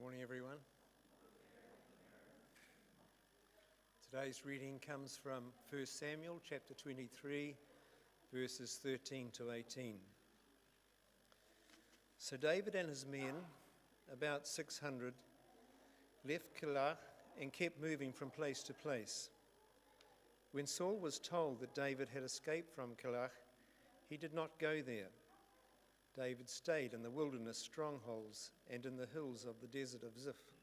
Morning, everyone. Today's reading comes from 1 Samuel chapter 23, verses 13 to 18. So David and his men, about 600, left Keilah and kept moving from place to place. When Saul was told that David had escaped from Keilah, he did not go there. David stayed in the wilderness strongholds and in the hills of the desert of Ziph.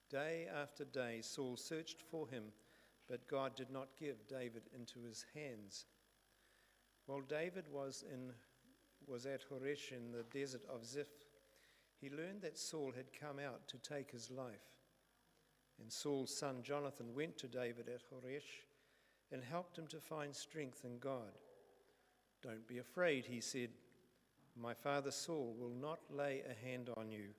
Day after day Saul searched for him, but God did not give David into his hands. While David was at Horesh in the desert of Ziph, he learned that Saul had come out to take his life. And Saul's son Jonathan went to David at Horesh and helped him to find strength in God. "Don't be afraid," he said. "My father Saul will not lay a hand on you.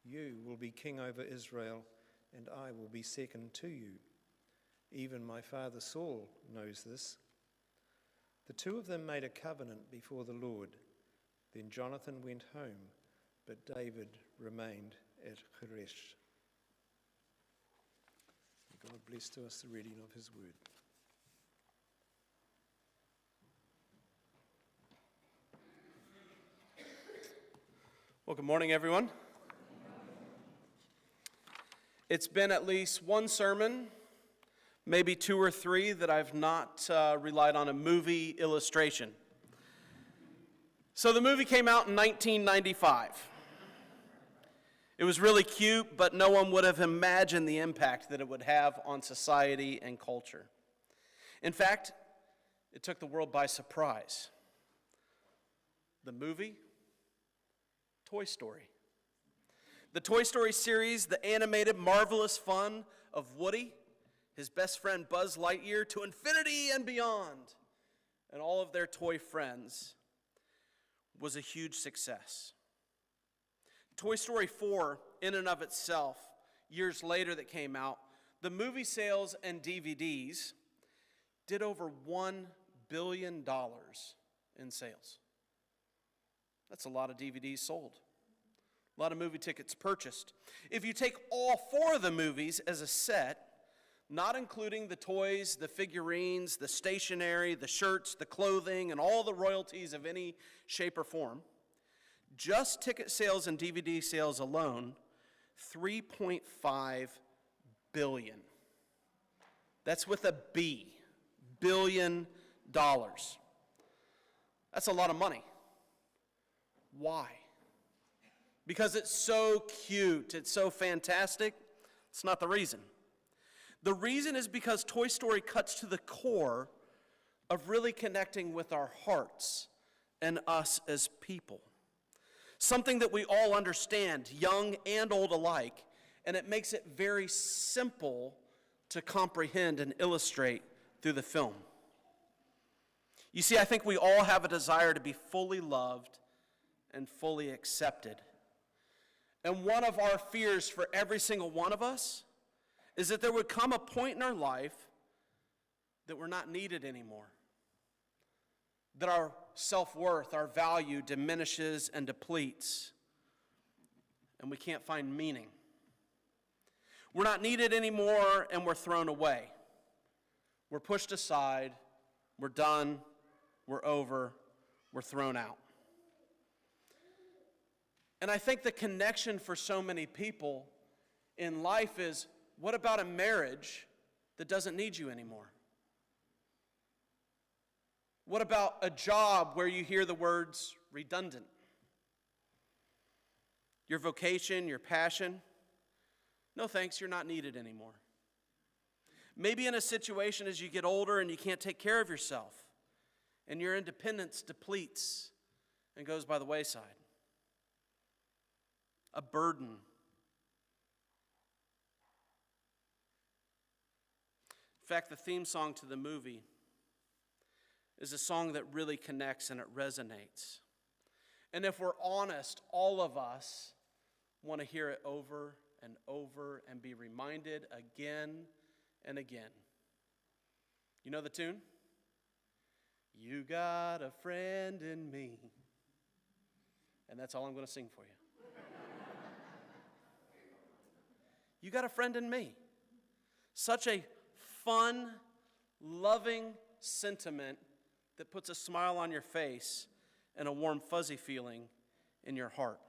You will be king over Israel, and I will be second to you. Even my father Saul knows this." The two of them made a covenant before the Lord. Then Jonathan went home, but David remained at Horesh. God bless to us the reading of his word. Well, good morning, everyone. It's been at least one sermon, maybe two or three, that I've not relied on a movie illustration. So the movie came out in 1995. It was really cute, but no one would have imagined the impact that it would have on society and culture. In fact, it took the world by surprise. The movie? Toy Story. The Toy Story series, the animated, marvelous fun of Woody, his best friend Buzz Lightyear, to infinity and beyond, and all of their toy friends, was a huge success. Toy Story 4, in and of itself, years later that came out, the movie sales and DVDs did over $1 billion in sales. That's a lot of DVDs sold. A lot of movie tickets purchased. If you take all four of the movies as a set, not including the toys, the figurines, the stationery, the shirts, the clothing, and all the royalties of any shape or form, just ticket sales and DVD sales alone, $3.5 billion. That's with a B, $billion. That's a lot of money. Why? Because it's so cute, it's so fantastic? It's not the reason. The reason is because Toy Story cuts to the core of really connecting with our hearts and us as people. Something that we all understand, young and old alike, and it makes it very simple to comprehend and illustrate through the film. You see, I think we all have a desire to be fully loved and fully accepted. And one of our fears for every single one of us is that there would come a point in our life that we're not needed anymore. That our self-worth, our value diminishes and depletes, and we can't find meaning. We're not needed anymore, and we're thrown away. We're pushed aside, we're done, we're over, we're thrown out. And I think the connection for so many people in life is, what about a marriage that doesn't need you anymore? What about a job where you hear the words redundant? Your vocation, your passion? No thanks, you're not needed anymore. Maybe in a situation as you get older and you can't take care of yourself, and your independence depletes and goes by the wayside. A burden. In fact, the theme song to the movie is a song that really connects and it resonates. And if we're honest, all of us want to hear it over and over and be reminded again and again. You know the tune? You got a friend in me. And that's all I'm going to sing for you. You got a friend in me. Such a fun, loving sentiment that puts a smile on your face and a warm, fuzzy feeling in your heart.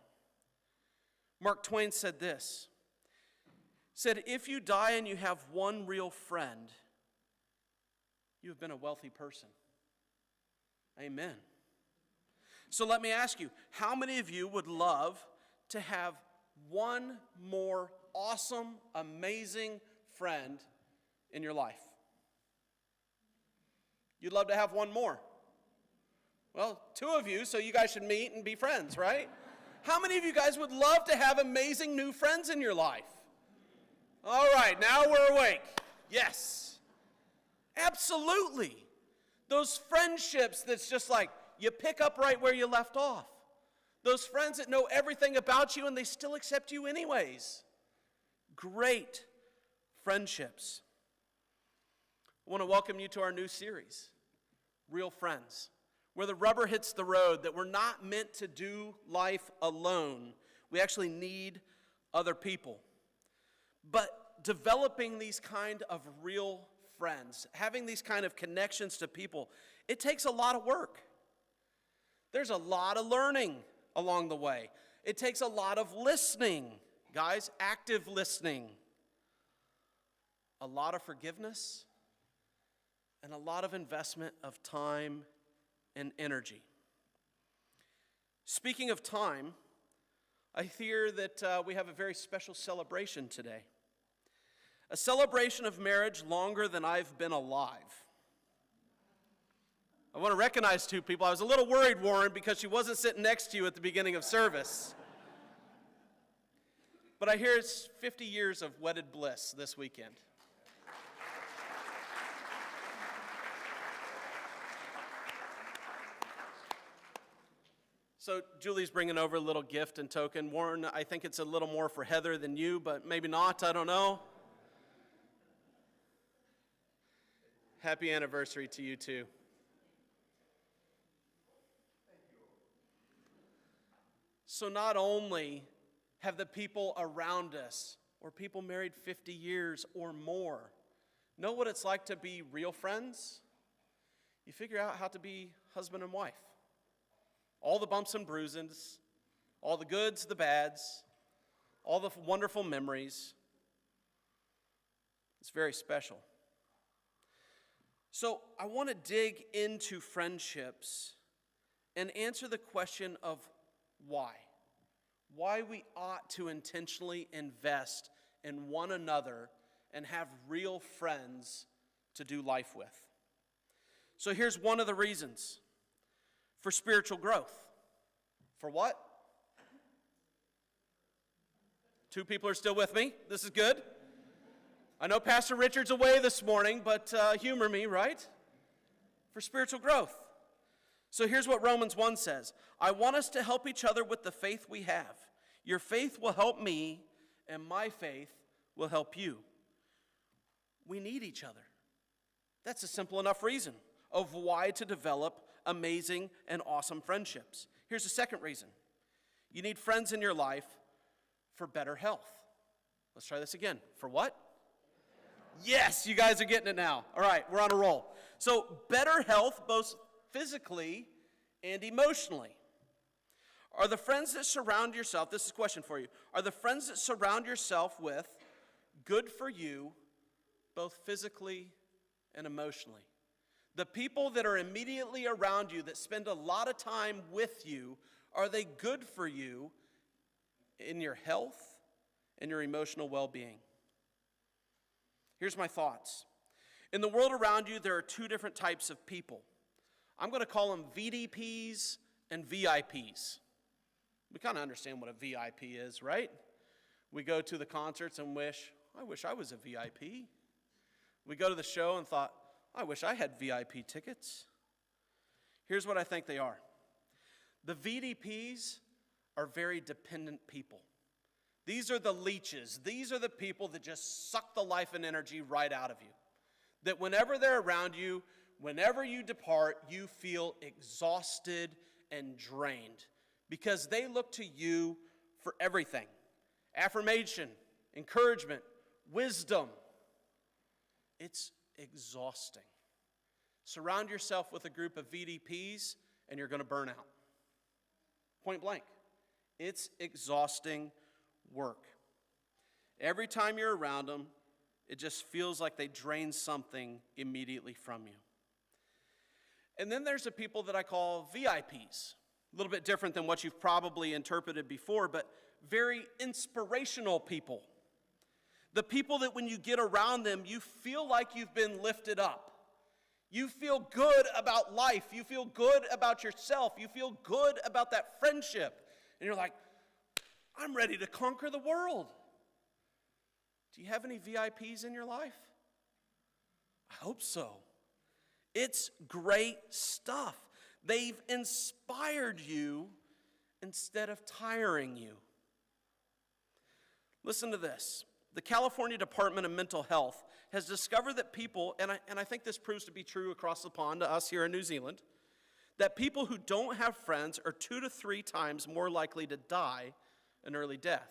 Mark Twain said this, said, if you die and you have one real friend, you have been a wealthy person. Amen. So let me ask you, how many of you would love to have one more awesome, amazing friend in your life? You'd love to have one more. Well, two of you, so you guys should meet and be friends, right? How many of you guys would love to have amazing new friends in your life? All right, now we're awake. Yes. Absolutely. Those friendships that's just like you pick up right where you left off. Those friends that know everything about you and they still accept you anyways. Great friendships. I want to welcome you to our new series, Real Friends, where the rubber hits the road, that we're not meant to do life alone. We actually need other people. But developing these kind of real friends, having these kind of connections to people, it takes a lot of work. There's a lot of learning along the way. It takes a lot of listening, guys, active listening. A lot of forgiveness and a lot of investment of time and energy. Speaking of time, I hear that we have a very special celebration today. A celebration of marriage longer than I've been alive. I want to recognize two people. I was a little worried, Warren, because she wasn't sitting next to you at the beginning of service. But I hear it's 50 years of wedded bliss this weekend. So Julie's bringing over a little gift and token. Warren, I think it's a little more for Heather than you, but maybe not, I don't know. Happy anniversary to you too. So not only have the people around us, or people married 50 years or more, know what it's like to be real friends, you figure out how to be husband and wife. All the bumps and bruises, all the goods, the bads, all the wonderful memories. It's very special. So I want to dig into friendships and answer the question of why. Why we ought to intentionally invest in one another and have real friends to do life with. So here's one of the reasons. For spiritual growth. For what? Two people are still with me. This is good. I know Pastor Richard's away this morning, but humor me, right? For spiritual growth. So here's what Romans 1 says. I want us to help each other with the faith we have. Your faith will help me, and my faith will help you. We need each other. That's a simple enough reason of why to develop amazing and awesome friendships. Here's the second reason. You need friends in your life for better health. Let's try this again. For what? Yes, you guys are getting it now. All right, we're on a roll. So better health, both physically and emotionally. Are the friends that surround yourself, this is a question for you, are the friends that surround yourself with good for you, both physically and emotionally? The people that are immediately around you, that spend a lot of time with you, are they good for you in your health and your emotional well-being? Here's my thoughts. In the world around you, there are two different types of people. I'm going to call them VDPs and VIPs. We kind of understand what a VIP is, right? We go to the concerts and I wish I was a VIP. We go to the show and thought, I wish I had VIP tickets. Here's what I think they are. The VDPs are very dependent people. These are the leeches. These are the people that just suck the life and energy right out of you. That whenever they're around you, whenever you depart, you feel exhausted and drained because they look to you for everything. Affirmation, encouragement, wisdom. It's exhausting. Surround yourself with a group of VDPs and you're going to burn out. Point blank. It's exhausting work. Every time you're around them, it just feels like they drain something immediately from you. And then there's the people that I call VIPs. A little bit different than what you've probably interpreted before, but very inspirational people. The people that when you get around them, you feel like you've been lifted up. You feel good about life. You feel good about yourself. You feel good about that friendship. And you're like, I'm ready to conquer the world. Do you have any VIPs in your life? I hope so. It's great stuff. They've inspired you instead of tiring you. Listen to this. The California Department of Mental Health has discovered that people, and I think this proves to be true across the pond to us here in New Zealand, that people who don't have friends are 2 to 3 times more likely to die an early death.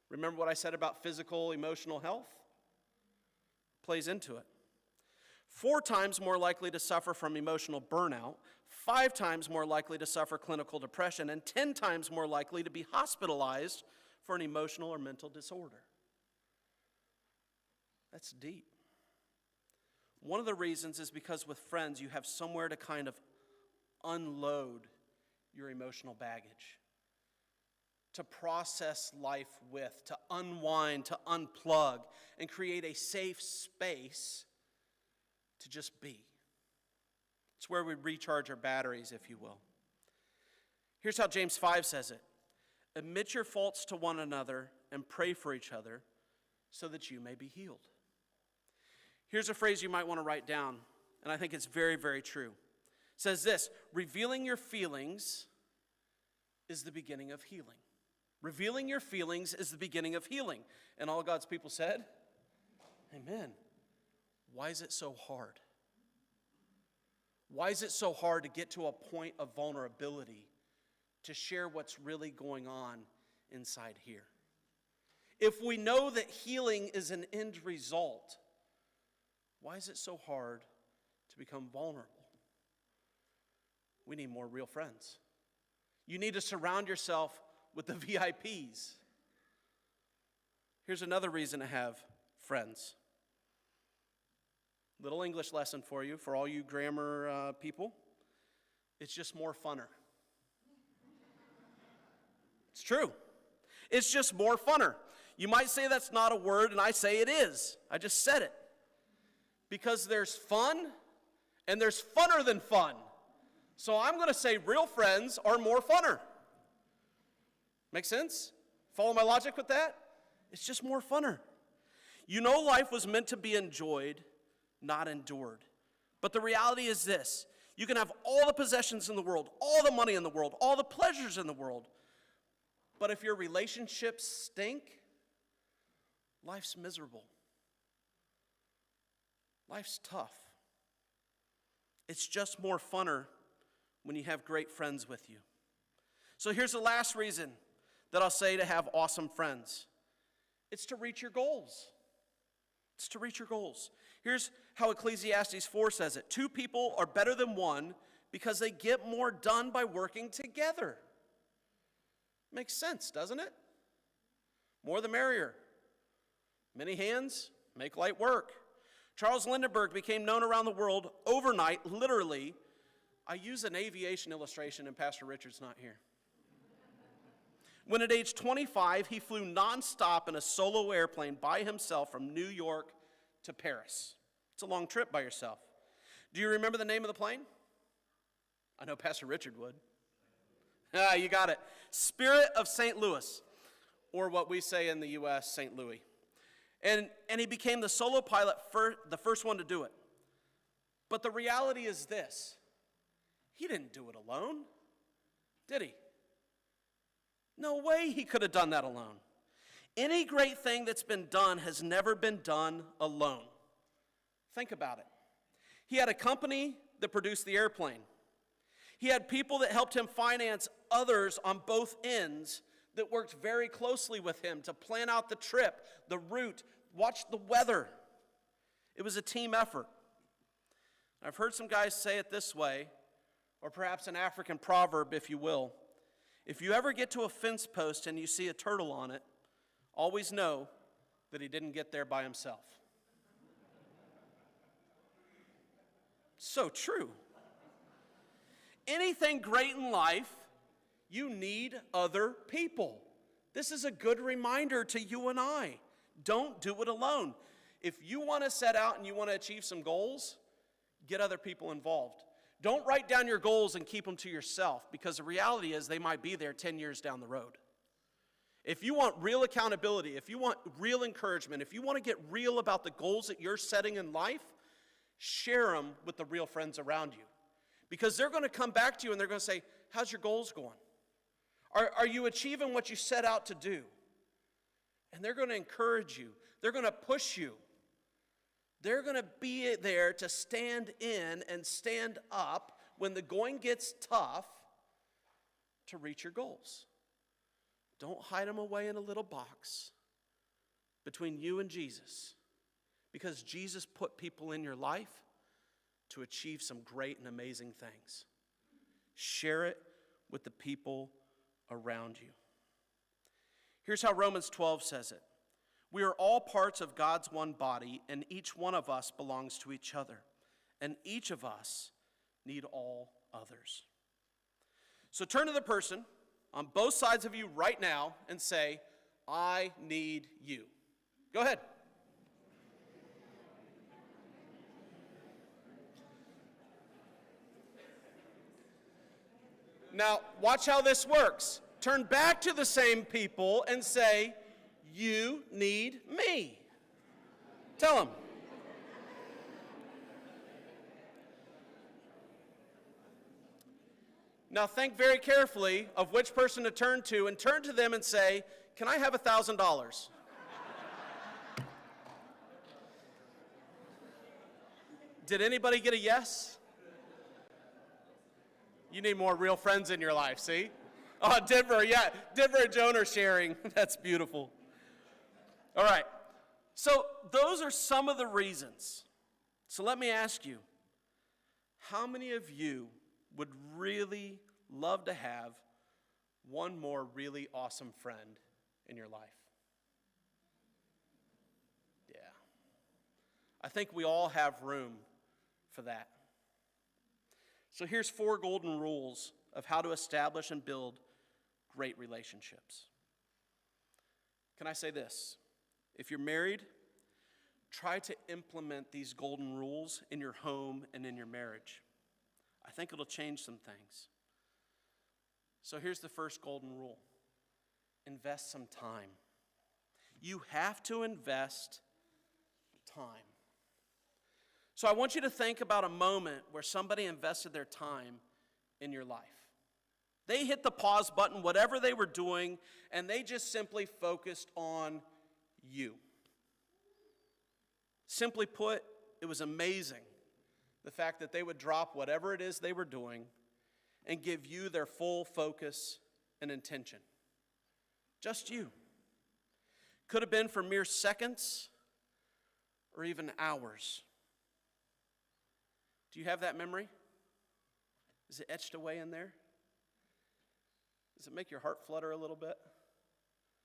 Remember what I said about physical, emotional health? Plays into it. 4 times more likely to suffer from emotional burnout, 5 times more likely to suffer clinical depression, and 10 times more likely to be hospitalized for an emotional or mental disorder. That's deep. One of the reasons is because with friends, you have somewhere to kind of unload your emotional baggage, to process life with, to unwind, to unplug, and create a safe space to just be. It's where we recharge our batteries, if you will. Here's how James 5 says it. Admit your faults to one another and pray for each other so that you may be healed. Here's a phrase you might want to write down, and I think it's very, very true. It says this, revealing your feelings is the beginning of healing. Revealing your feelings is the beginning of healing. And all God's people said, amen. Why is it so hard? Why is it so hard to get to a point of vulnerability to share what's really going on inside here? If we know that healing is an end result, why is it so hard to become vulnerable? We need more real friends. You need to surround yourself with the VIPs. Here's another reason to have friends. Little English lesson for you, for all you grammar people. It's just more funner. It's true. It's just more funner. You might say that's not a word, and I say it is. I just said it. Because there's fun, and there's funner than fun. So I'm going to say real friends are more funner. Make sense? Follow my logic with that? It's just more funner. You know life was meant to be enjoyed, not endured. But the reality is this. You can have all the possessions in the world, all the money in the world, all the pleasures in the world. But if your relationships stink, life's miserable. Life's tough. It's just more funner when you have great friends with you. So here's the last reason that I'll say to have awesome friends. It's to reach your goals. It's to reach your goals. Here's how Ecclesiastes 4 says it. 2 people are better than 1 because they get more done by working together. Makes sense, doesn't it? More the merrier. Many hands make light work. Charles Lindbergh became known around the world overnight, literally. I use an aviation illustration, and Pastor Richard's not here. When at age 25, he flew nonstop in a solo airplane by himself from New York to Paris. It's a long trip by yourself. Do you remember the name of the plane? I know Pastor Richard would. You got it. Spirit of St. Louis, or what we say in the U.S., St. Louis. And he became the solo pilot, the first one to do it. But the reality is this. He didn't do it alone, did he? No way he could have done that alone. Any great thing that's been done has never been done alone. Think about it. He had a company that produced the airplane. He had people that helped him finance others on both ends that worked very closely with him to plan out the trip, the route, watch the weather. It was a team effort. I've heard some guys say it this way, or perhaps an African proverb, if you will. If you ever get to a fence post and you see a turtle on it, always know that he didn't get there by himself. So true. Anything great in life, you need other people. This is a good reminder to you and I. Don't do it alone. If you want to set out and you want to achieve some goals, get other people involved. Don't write down your goals and keep them to yourself, because the reality is they might be there 10 years down the road. If you want real accountability, if you want real encouragement, if you want to get real about the goals that you're setting in life, share them with the real friends around you. Because they're going to come back to you and they're going to say, how's your goals going? Are you achieving what you set out to do? And they're going to encourage you. They're going to push you. They're going to be there to stand in and stand up when the going gets tough to reach your goals. Don't hide them away in a little box between you and Jesus, because Jesus put people in your life to achieve some great and amazing things. Share it with the people around you. Here's how Romans 12 says it. We are all parts of God's one body, and each one of us belongs to each other. And each of us need all others. So turn to the person on both sides of you right now and say, I need you. Go ahead. Now, watch how this works. Turn back to the same people and say, you need me. Tell them. Now think very carefully of which person to turn to, and turn to them and say, can I have $1,000? Did anybody get a yes? You need more real friends in your life, see? Oh, Denver, yeah. Denver and Joan are sharing. That's beautiful. All right. So those are some of the reasons. So let me ask you, how many of you would really love to have one more really awesome friend in your life? Yeah. I think we all have room for that. So here's 4 golden rules of how to establish and build great relationships. Can I say this? If you're married, try to implement these golden rules in your home and in your marriage. I think it'll change some things. So here's the first golden rule. Invest some time. You have to invest time. So I want you to think about a moment where somebody invested their time in your life. They hit the pause button, whatever they were doing, and they just simply focused on you. Simply put, it was amazing, the fact that they would drop whatever it is they were doing and give you their full focus and intention. Just you. Could have been for mere seconds or even hours. Do you have that memory? Is it etched away in there? Does it make your heart flutter a little bit?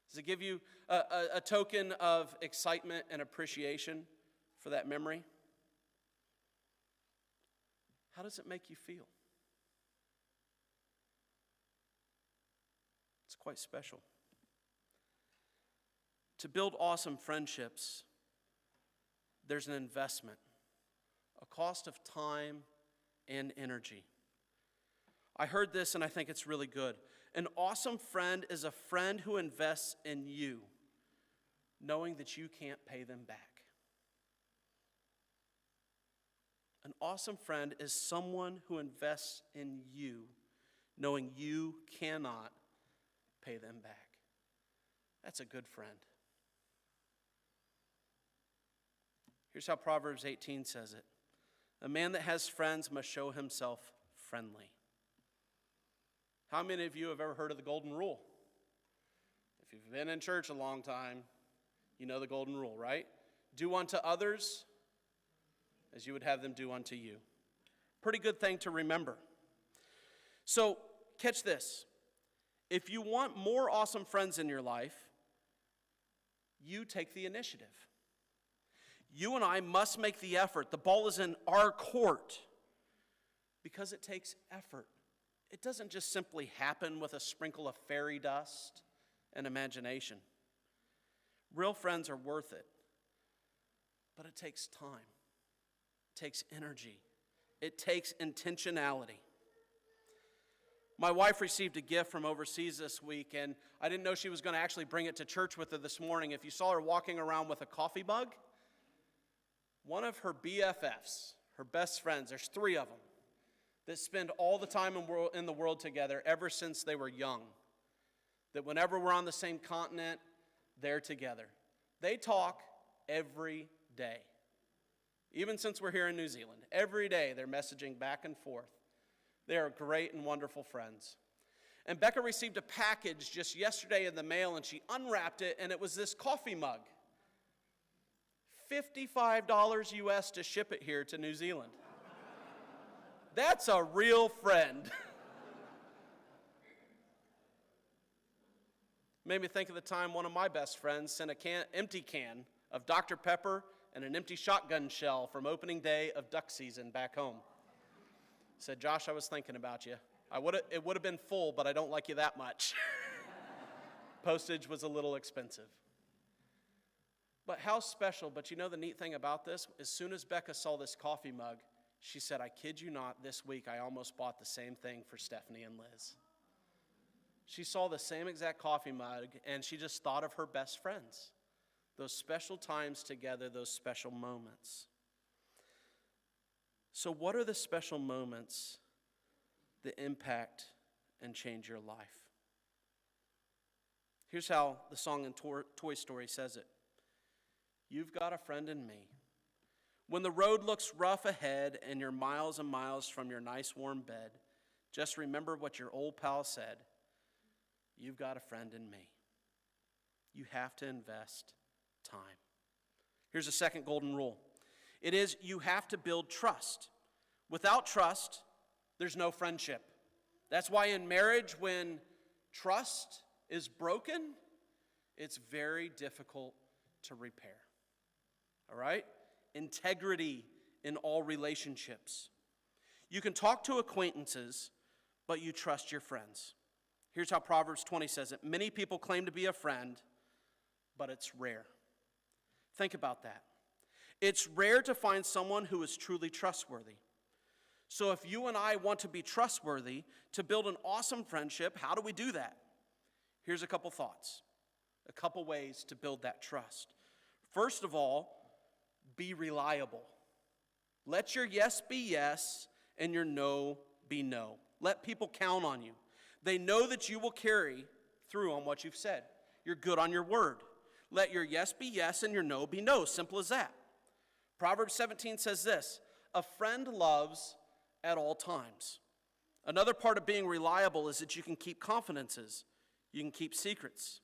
Does it give you a token of excitement and appreciation for that memory? How does it make you feel? It's quite special. To build awesome friendships, there's an investment, a cost of time and energy. I heard this and I think it's really good. An awesome friend is a friend who invests in you, knowing that you can't pay them back. An awesome friend is someone who invests in you, knowing you cannot pay them back. That's a good friend. Here's how Proverbs 18 says it. A man that has friends must show himself friendly. How many of you have ever heard of the golden rule? you've been in church a long time, you know the golden rule, right? Do unto others as you would have them do unto you. Pretty good thing to remember. So, catch this. If you want more awesome friends in your life, you take the initiative. You and I must make the effort. The ball is in our court because it takes effort. It doesn't just simply happen with a sprinkle of fairy dust and imagination. Real friends are worth it, but it takes time. It takes energy. It takes intentionality. My wife received a gift from overseas this week, and I didn't know she was going to actually bring it to church with her this morning. If you saw her walking around with a coffee mug, one of her BFFs, her best friends, there's 3 of them, that spend all the time in the world together ever since they were young. That whenever we're on the same continent, they're together. They talk every day. Even since we're here in New Zealand, every day they're messaging back and forth. They are great and wonderful friends. And Becca received a package just yesterday in the mail, and she unwrapped it, and it was this coffee mug. $55 US to ship it here to New Zealand. That's a real friend. Made me think of the time one of my best friends sent an empty can of Dr. Pepper and an empty shotgun shell from opening day of duck season back home. Said, Josh, I was thinking about you. It would have been full, but I don't like you that much. Postage was a little expensive. But how special, but you know the neat thing about this? As soon as Becca saw this coffee mug, she said, I kid you not, this week I almost bought the same thing for Stephanie and Liz. She saw the same exact coffee mug, and she just thought of her best friends. Those special times together, those special moments. So what are the special moments that impact and change your life? Here's how the song in Toy Story says it. You've got a friend in me. When the road looks rough ahead and you're miles and miles from your nice warm bed, just remember what your old pal said. You've got a friend in me. You have to invest time. Here's a second golden rule. It is you have to build trust. Without trust, there's no friendship. That's why in marriage, when trust is broken, it's very difficult to repair. All right? Integrity in all relationships. You can talk to acquaintances, but you trust your friends. Here's how Proverbs 20 says it. Many people claim to be a friend, but it's rare. Think about that. It's rare to find someone who is truly trustworthy. So if you and I want to be trustworthy, to build an awesome friendship, how do we do that? Here's a couple thoughts, a couple ways to build that trust. First of all, be reliable. Let your yes be yes and your no be no. Let people count on you. They know that you will carry through on what you've said. You're good on your word. Let your yes be yes and your no be no. Simple as that. Proverbs 17 says this, a friend loves at all times. Another part of being reliable is that you can keep confidences. You can keep secrets.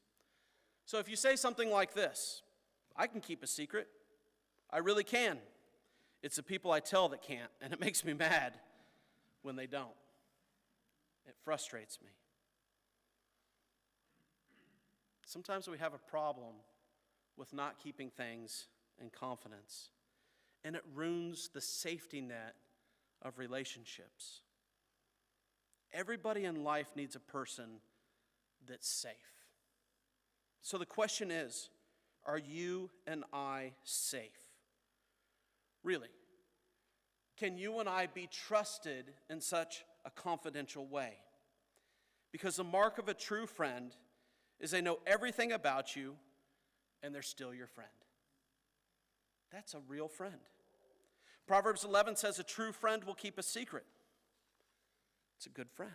So if you say something like this, I can keep a secret. I really can. It's the people I tell that can't, and it makes me mad when they don't. It frustrates me. Sometimes we have a problem with not keeping things in confidence, and it ruins the safety net of relationships. Everybody in life needs a person that's safe. So the question is, are you and I safe? Really? Can you and I be trusted in such a confidential way? Because the mark of a true friend is they know everything about you and they're still your friend. That's a real friend. Proverbs 11 says a true friend will keep a secret. It's a good friend.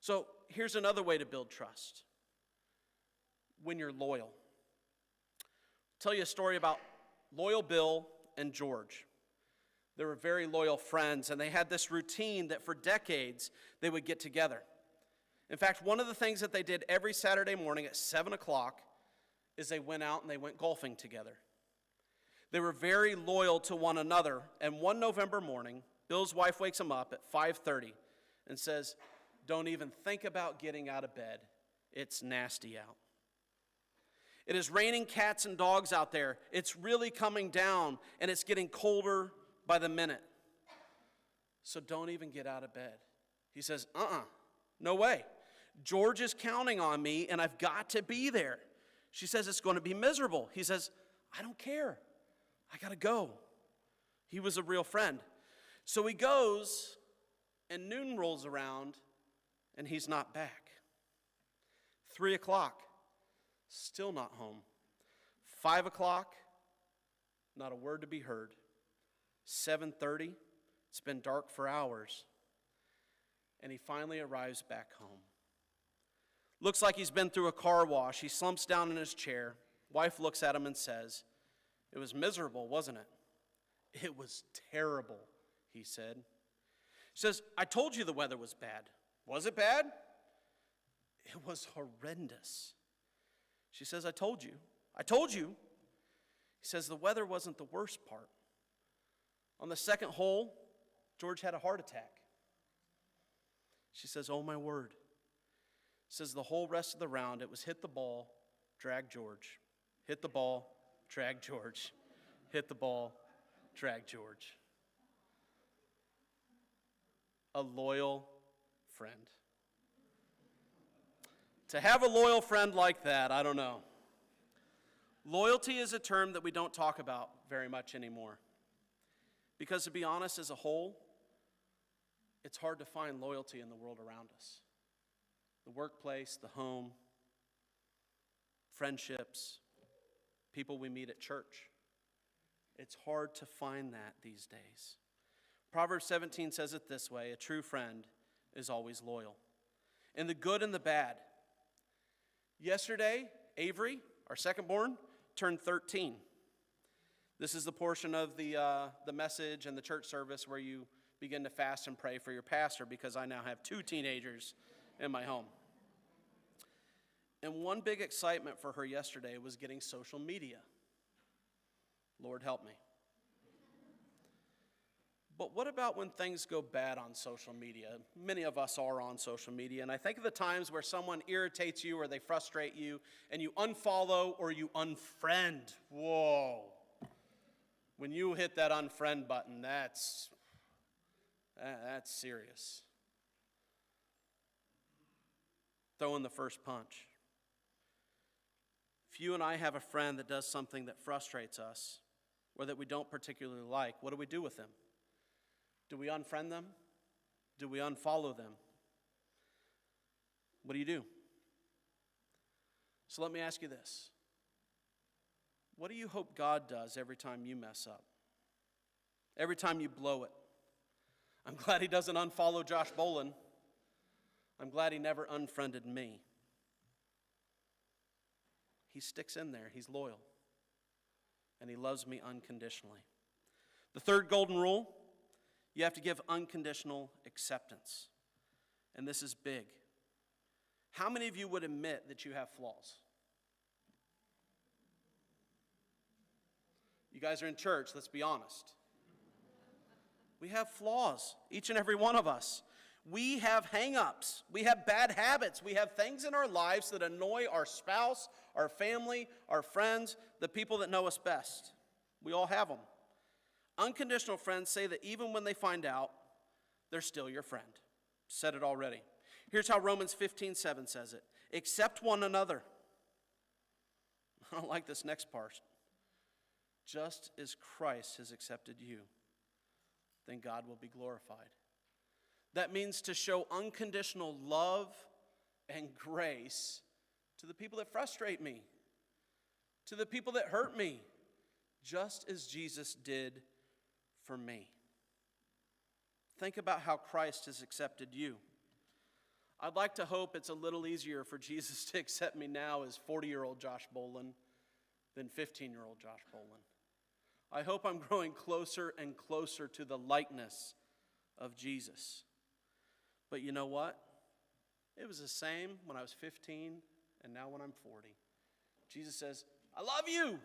So here's another way to build trust. When you're loyal. I'll tell you a story about loyal Bill and George. They were very loyal friends, and they had this routine that for decades they would get together. In fact, one of the things that they did every Saturday morning at 7 o'clock is they went out and they went golfing together. They were very loyal to one another, and one November morning, Bill's wife wakes him up at 5:30 and says, "Don't even think about getting out of bed. It's nasty out. It is raining cats and dogs out there. It's really coming down, and it's getting colder by the minute. So don't even get out of bed." He says, no way. George is counting on me, and I've got to be there. She says, "It's going to be miserable." He says, "I don't care. I got to go." He was a real friend. So he goes, and noon rolls around, and he's not back. 3 o'clock, still not home. 5 o'clock, not a word to be heard. 7:30, it's been dark for hours. And he finally arrives back home. Looks like he's been through a car wash. He slumps down in his chair. Wife looks at him and says, "It was miserable, wasn't it?" "It was terrible," he said. She says, "I told you the weather was bad." "Was it bad?" "It was horrendous." She says, I told you. He says, "The weather wasn't the worst part. On the second hole, George had a heart attack." She says, "Oh my word." Says the whole rest of the round, it was hit the ball, drag George. Hit the ball, drag George. Hit the ball, drag George. A loyal friend. To have a loyal friend like that, I don't know. Loyalty is a term that we don't talk about very much anymore. Because to be honest, as a whole, it's hard to find loyalty in the world around us. The workplace, the home, friendships, people we meet at church. It's hard to find that these days. Proverbs 17 says it this way: a true friend is always loyal, in the good and the bad. Yesterday, Avery, our second born, turned 13. This is the portion of the message and the church service where you begin to fast and pray for your pastor, because I now have 2 teenagers in my home. And one big excitement for her yesterday was getting social media. Lord help me. But what about when things go bad on social media? Many of us are on social media, and I think of the times where someone irritates you or they frustrate you, and you unfollow or you unfriend. Whoa. When you hit that unfriend button, that's serious. Throwing the first punch. If you and I have a friend that does something that frustrates us or that we don't particularly like, what do we do with them? Do we unfriend them? Do we unfollow them? What do you do? So let me ask you this. What do you hope God does every time you mess up? Every time you blow it? I'm glad he doesn't unfollow Josh Bolin. I'm glad he never unfriended me. He sticks in there. He's loyal. And he loves me unconditionally. The third golden rule, you have to give unconditional acceptance. And this is big. How many of you would admit that you have flaws? You guys are in church, let's be honest. We have flaws, each and every one of us. We have hang-ups. We have bad habits. We have things in our lives that annoy our spouse, our family, our friends, the people that know us best. We all have them. Unconditional friends say that even when they find out, they're still your friend. Said it already. Here's how Romans 15:7 says it. Accept one another. I don't like this next part. Just as Christ has accepted you, then God will be glorified. That means to show unconditional love and grace to the people that frustrate me, to the people that hurt me, just as Jesus did for me. Think about how Christ has accepted you. I'd like to hope it's a little easier for Jesus to accept me now as 40-year-old Josh Bolin than 15-year-old Josh Bolin. I hope I'm growing closer and closer to the likeness of Jesus. But you know what? It was the same when I was 15 and now when I'm 40. Jesus says, I love you.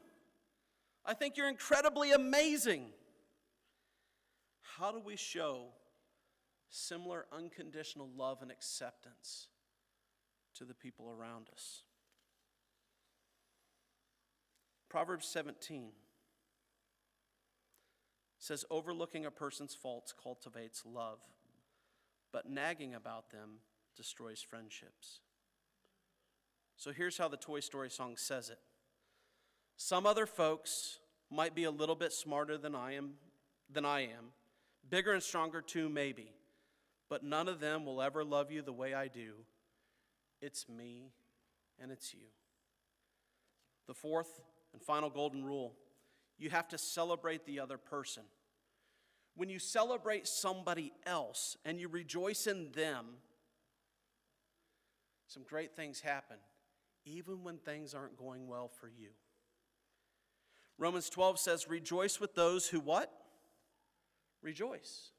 I think you're incredibly amazing. How do we show similar unconditional love and acceptance to the people around us? Proverbs 17 says, overlooking a person's faults cultivates love, but nagging about them destroys friendships. So here's how the Toy Story song says it. Some other folks might be a little bit smarter than I am, bigger and stronger too, maybe, but none of them will ever love you the way I do. It's me and it's you. The fourth and final golden rule, you have to celebrate the other person. When you celebrate somebody else and you rejoice in them, some great things happen, even when things aren't going well for you. Romans 12 says, rejoice with those who what? Rejoice.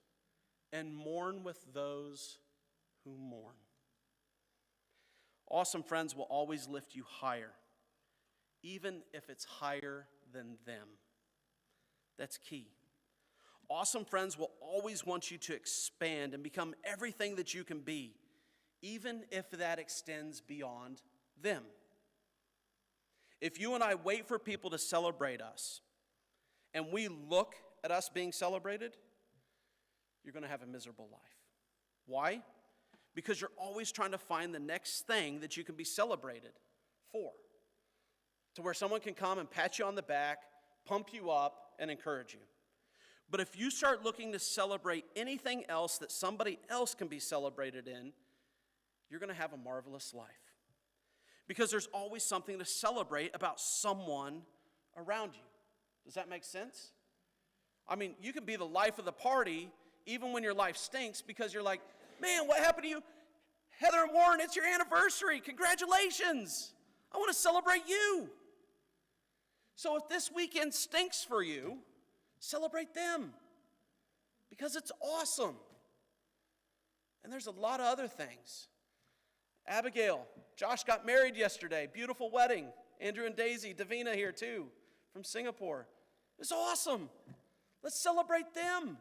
And mourn with those who mourn. Awesome friends will always lift you higher, even if it's higher than them. That's key. Awesome friends will always want you to expand and become everything that you can be, even if that extends beyond them. If you and I wait for people to celebrate us, and we look at us being celebrated, you're going to have a miserable life. Why? Because you're always trying to find the next thing that you can be celebrated for, to where someone can come and pat you on the back, pump you up, and encourage you. But if you start looking to celebrate anything else that somebody else can be celebrated in, you're going to have a marvelous life. Because there's always something to celebrate about someone around you. Does that make sense? I mean, you can be the life of the party even when your life stinks, because you're like, man, what happened to you? Heather and Warren, it's your anniversary. Congratulations. I want to celebrate you. So if this weekend stinks for you, celebrate them, because it's awesome. And there's a lot of other things. Abigail, Josh got married yesterday. Beautiful wedding. Andrew and Daisy, Davina here too, from Singapore. It's awesome. Let's celebrate them.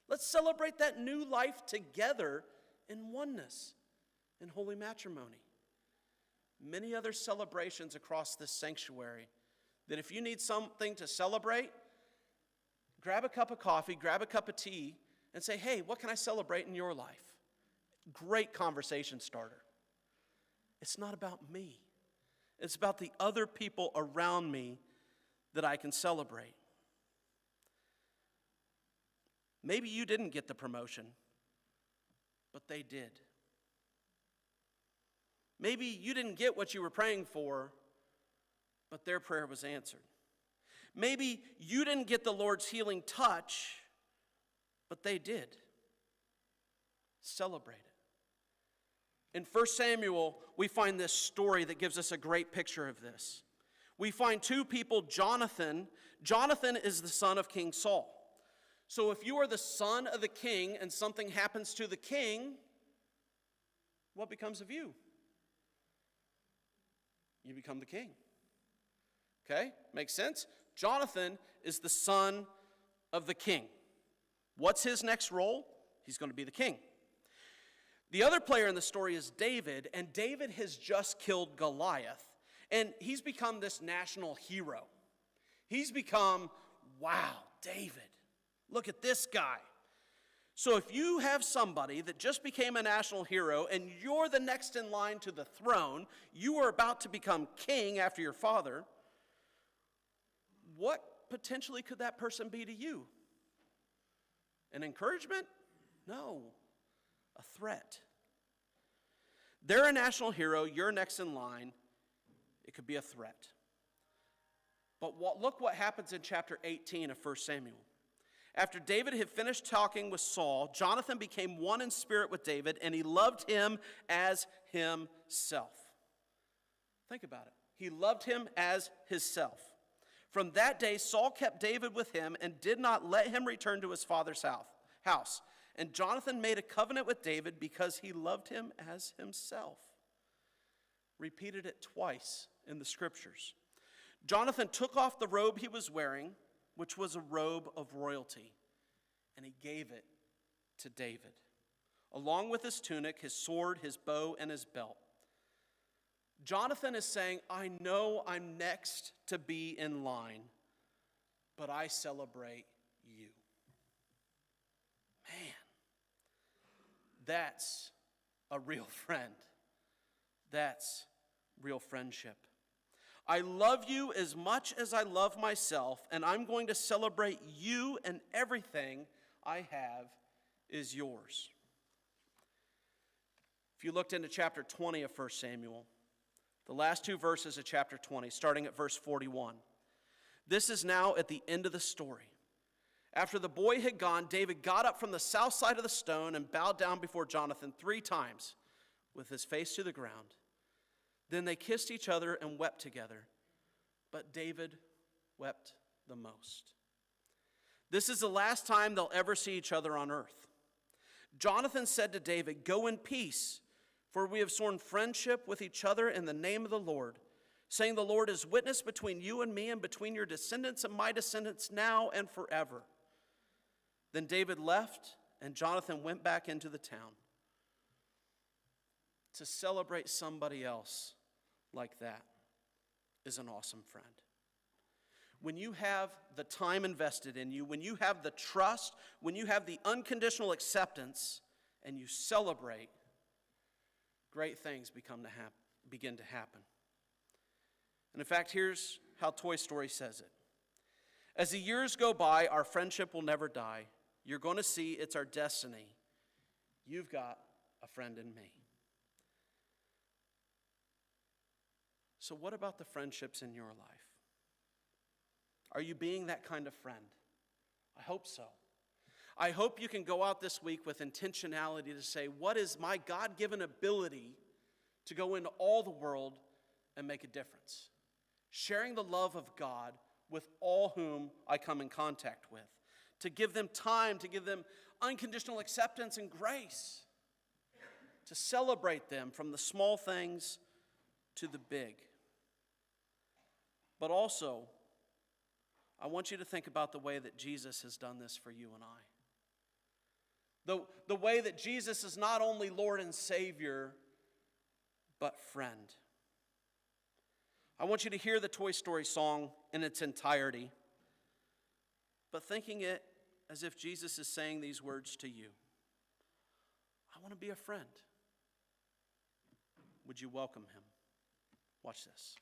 Let's celebrate that new life together in oneness, in holy matrimony. Many other celebrations across this sanctuary that if you need something to celebrate, grab a cup of coffee, grab a cup of tea, and say, hey, what can I celebrate in your life? Great conversation starter. It's not about me. It's about the other people around me that I can celebrate. Maybe you didn't get the promotion, but they did. Maybe you didn't get what you were praying for, but their prayer was answered. Maybe you didn't get the Lord's healing touch, but they did. Celebrate it. In 1 Samuel, we find this story that gives us a great picture of this. We find two people, Jonathan. Jonathan is the son of King Saul. So if you are the son of the king and something happens to the king, what becomes of you? You become the king. Okay? Makes sense? Jonathan is the son of the king. What's his next role? He's going to be the king. The other player in the story is David, and David has just killed Goliath, and he's become this national hero. He's become, wow, David, look at this guy. So if you have somebody that just became a national hero and you're the next in line to the throne, you are about to become king after your father, what potentially could that person be to you? An encouragement? No. A threat. They're a national hero, you're next in line. It could be a threat. But look what happens in chapter 18 of 1 Samuel. After David had finished talking with Saul, Jonathan became one in spirit with David, and he loved him as himself. Think about it. He loved him as himself. From that day, Saul kept David with him and did not let him return to his father's house. And Jonathan made a covenant with David because he loved him as himself. Repeated it twice in the scriptures. Jonathan took off the robe he was wearing, which was a robe of royalty, and he gave it to David, along with his tunic, his sword, his bow, and his belt. Jonathan is saying, I know I'm next to be in line, but I celebrate you. Man, that's a real friend. That's real friendship. I love you as much as I love myself, and I'm going to celebrate you, and everything I have is yours. If you looked into chapter 20 of 1 Samuel, the last two verses of chapter 20, starting at verse 41, this is now at the end of the story. After the boy had gone, David got up from the south side of the stone and bowed down before Jonathan 3 times with his face to the ground. Then they kissed each other and wept together, but David wept the most. This is the last time they'll ever see each other on earth. Jonathan said to David, "Go in peace, for we have sworn friendship with each other in the name of the Lord, saying the Lord is witness between you and me and between your descendants and my descendants now and forever." Then David left, and Jonathan went back into the town. To celebrate somebody else like that is an awesome friend. When you have the time invested in you, when you have the trust, when you have the unconditional acceptance, and you celebrate, great things begin to happen. And in fact, here's how Toy Story says it. As the years go by, our friendship will never die. You're going to see it's our destiny. You've got a friend in me. So what about the friendships in your life? Are you being that kind of friend? I hope so. I hope you can go out this week with intentionality to say, what is my God-given ability to go into all the world and make a difference? Sharing the love of God with all whom I come in contact with. To give them time, to give them unconditional acceptance and grace. To celebrate them from the small things to the big. But also, I want you to think about the way that Jesus has done this for you and I. The way that Jesus is not only Lord and Savior, but friend. I want you to hear the Toy Story song in its entirety, but thinking it as if Jesus is saying these words to you. I want to be a friend. Would you welcome him? Watch this.